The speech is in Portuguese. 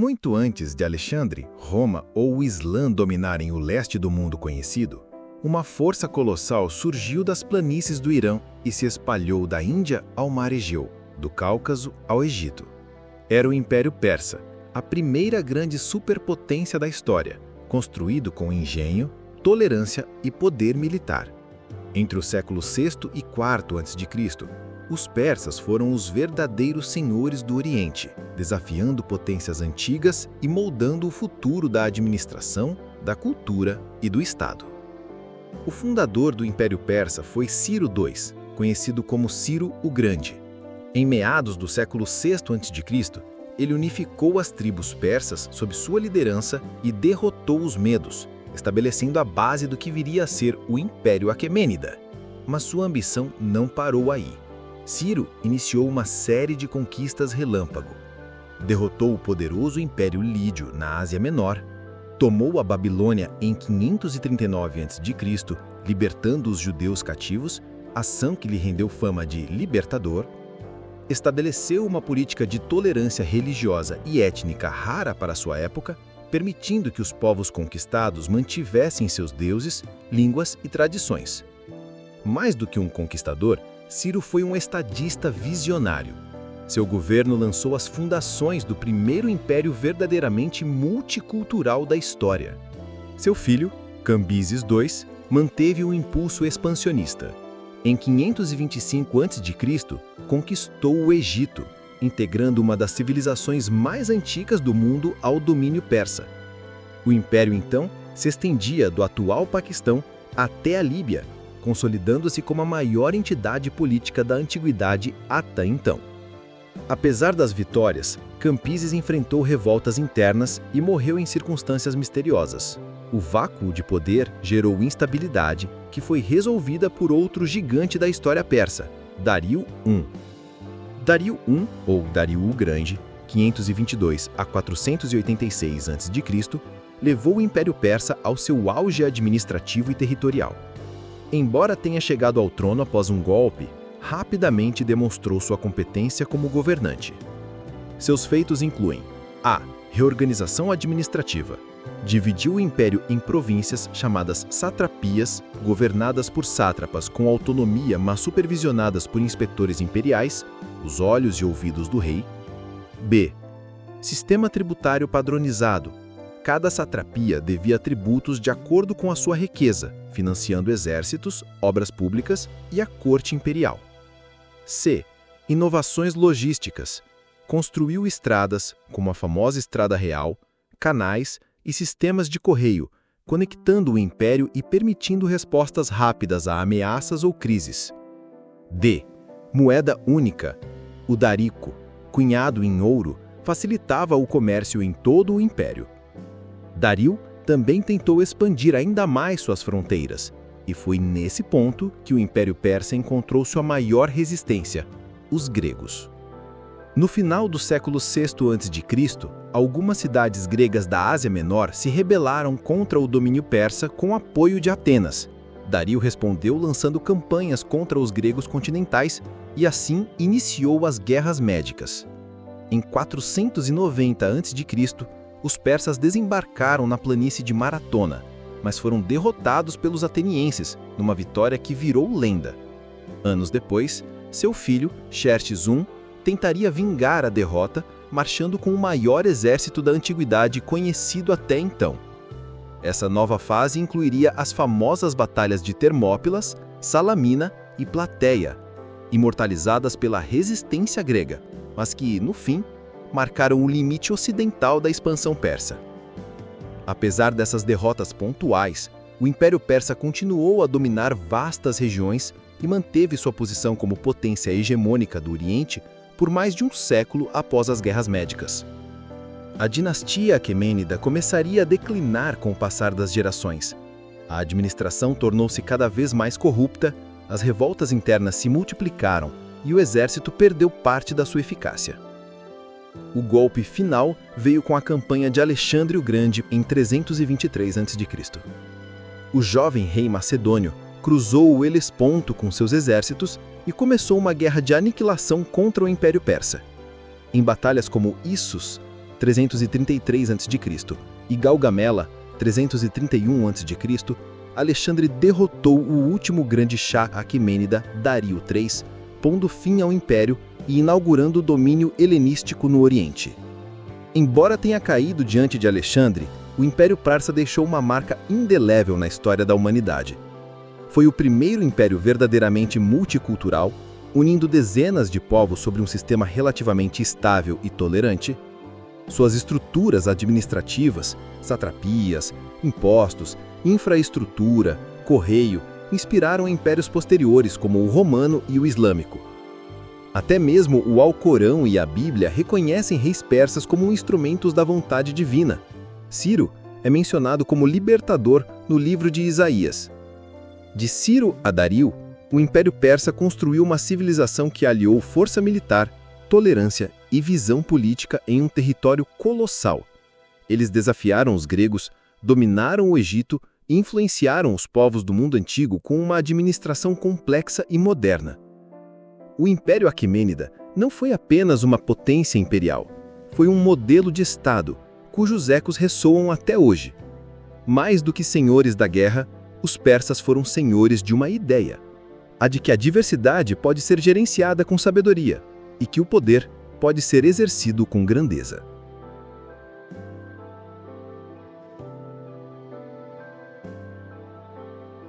Muito antes de Alexandre, Roma ou o Islã dominarem o leste do mundo conhecido, uma força colossal surgiu das planícies do Irã e se espalhou da Índia ao Mar Egeu, do Cáucaso ao Egito. Era o Império Persa, a primeira grande superpotência da história, construído com engenho, tolerância e poder militar. Entre o século VI e IV a.C., os persas foram os verdadeiros senhores do Oriente, desafiando potências antigas e moldando o futuro da administração, da cultura e do Estado. O fundador do Império Persa foi Ciro II, conhecido como Ciro o Grande. Em meados do século VI a.C., ele unificou as tribos persas sob sua liderança e derrotou os medos, estabelecendo a base do que viria a ser o Império Aquemênida. Mas sua ambição não parou aí. Ciro iniciou uma série de conquistas relâmpago. Derrotou o poderoso Império Lídio na Ásia Menor, tomou a Babilônia em 539 a.C., libertando os judeus cativos, ação que lhe rendeu fama de libertador, estabeleceu uma política de tolerância religiosa e étnica rara para sua época, permitindo que os povos conquistados mantivessem seus deuses, línguas e tradições. Mais do que um conquistador, Ciro foi um estadista visionário. Seu governo lançou as fundações do primeiro império verdadeiramente multicultural da história. Seu filho, Cambises II, manteve um impulso expansionista. Em 525 a.C., conquistou o Egito, integrando uma das civilizações mais antigas do mundo ao domínio persa. O império, então, se estendia do atual Paquistão até a Líbia, consolidando-se como a maior entidade política da antiguidade até então. Apesar das vitórias, Cambises enfrentou revoltas internas e morreu em circunstâncias misteriosas. O vácuo de poder gerou instabilidade, que foi resolvida por outro gigante da história persa, Dario I. Dario I, ou Dario o Grande, 522 a 486 a.C., levou o Império Persa ao seu auge administrativo e territorial. Embora tenha chegado ao trono após um golpe, rapidamente demonstrou sua competência como governante. Seus feitos incluem a reorganização administrativa. Dividiu o império em províncias chamadas satrapias, governadas por sátrapas com autonomia, mas supervisionadas por inspetores imperiais, os olhos e ouvidos do rei. B. Sistema tributário padronizado. Cada satrapia devia tributos de acordo com a sua riqueza, financiando exércitos, obras públicas e a corte imperial. C. Inovações logísticas. Construiu estradas, como a famosa Estrada Real, canais e sistemas de correio, conectando o império e permitindo respostas rápidas a ameaças ou crises. D. Moeda única. O darico, cunhado em ouro, facilitava o comércio em todo o império. Dario também tentou expandir ainda mais suas fronteiras, e foi nesse ponto que o Império Persa encontrou sua maior resistência, os gregos. No final do século VI a.C., algumas cidades gregas da Ásia Menor se rebelaram contra o domínio persa com apoio de Atenas. Dario respondeu lançando campanhas contra os gregos continentais e assim iniciou as Guerras Médicas. Em 490 a.C., os persas desembarcaram na planície de Maratona, mas foram derrotados pelos atenienses, numa vitória que virou lenda. Anos depois, seu filho, Xerxes I, tentaria vingar a derrota, marchando com o maior exército da antiguidade conhecido até então. Essa nova fase incluiria as famosas batalhas de Termópilas, Salamina e Plateia, imortalizadas pela resistência grega, mas que, no fim, marcaram o limite ocidental da expansão persa. Apesar dessas derrotas pontuais, o Império Persa continuou a dominar vastas regiões e manteve sua posição como potência hegemônica do Oriente por mais de um século após as Guerras Médicas. A dinastia Aquemênida começaria a declinar com o passar das gerações. A administração tornou-se cada vez mais corrupta, as revoltas internas se multiplicaram e o exército perdeu parte da sua eficácia. O golpe final veio com a campanha de Alexandre o Grande em 323 a.C. O jovem rei macedônio cruzou o Helesponto com seus exércitos e começou uma guerra de aniquilação contra o Império Persa. Em batalhas como Issus, 333 a.C., e Gaugamela, 331 a.C., Alexandre derrotou o último grande Shah Aquemênida, Dario III, pondo fim ao império e inaugurando o domínio helenístico no Oriente. Embora tenha caído diante de Alexandre, o Império Persa deixou uma marca indelével na história da humanidade. Foi o primeiro império verdadeiramente multicultural, unindo dezenas de povos sobre um sistema relativamente estável e tolerante. Suas estruturas administrativas, satrapias, impostos, infraestrutura, correio, inspiraram impérios posteriores como o romano e o islâmico. Até mesmo o Alcorão e a Bíblia reconhecem reis persas como instrumentos da vontade divina. Ciro é mencionado como libertador no livro de Isaías. De Ciro a Dario, o Império Persa construiu uma civilização que aliou força militar, tolerância e visão política em um território colossal. Eles desafiaram os gregos, dominaram o Egito e influenciaram os povos do mundo antigo com uma administração complexa e moderna. O Império Aquemênida não foi apenas uma potência imperial, foi um modelo de Estado, cujos ecos ressoam até hoje. Mais do que senhores da guerra, os persas foram senhores de uma ideia, a de que a diversidade pode ser gerenciada com sabedoria e que o poder pode ser exercido com grandeza.